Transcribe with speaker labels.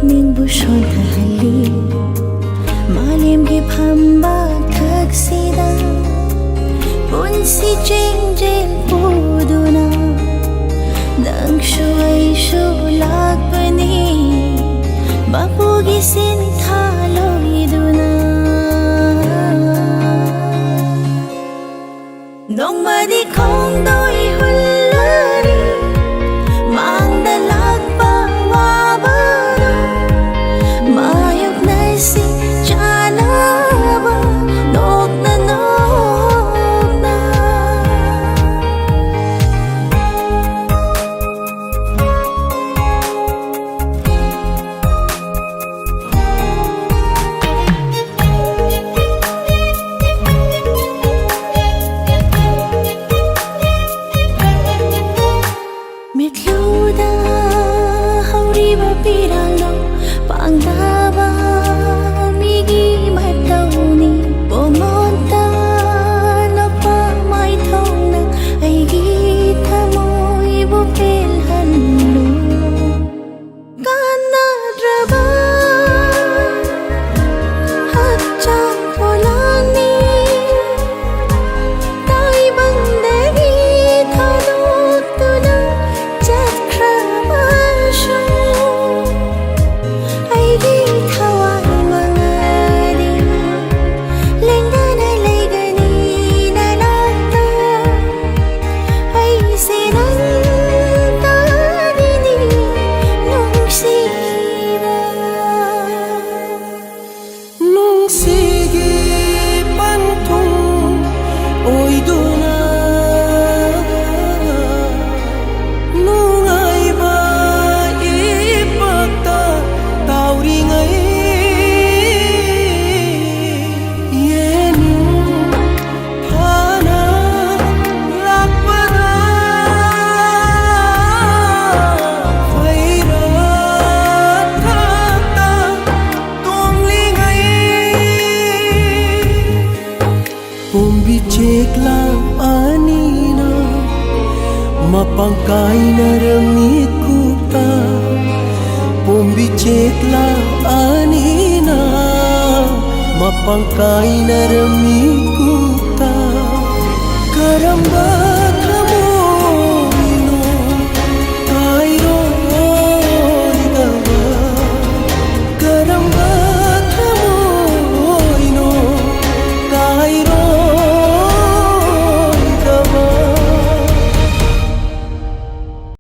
Speaker 1: ningbu shon thali malim gi phamba thaksida punsi chengjel puduna nang shuai shu lakpani bapu gi sin thaloiduna nongmadi khong doi hullari mangda lakpa wabana mayok nasi chanaba nokna nokna mitluda hauriba piralo pangdaba migi matawni pumunta na pa may thong ay gita mo'y bupilhanlo kanadraba at chapolani tay bandagi thanot tuna chat krabasho ay gitawang mangadi lengga na legani na nata ay sinanta dini nung siba
Speaker 2: nung sige pantong oy duna nung ay ba ipagta tauri ngay yenu hana lakpada faira thakta tongli ngay Pumbi cekla anina mapangkai naramikuta Pumbi cekla anina mapangkai naramikuta karamba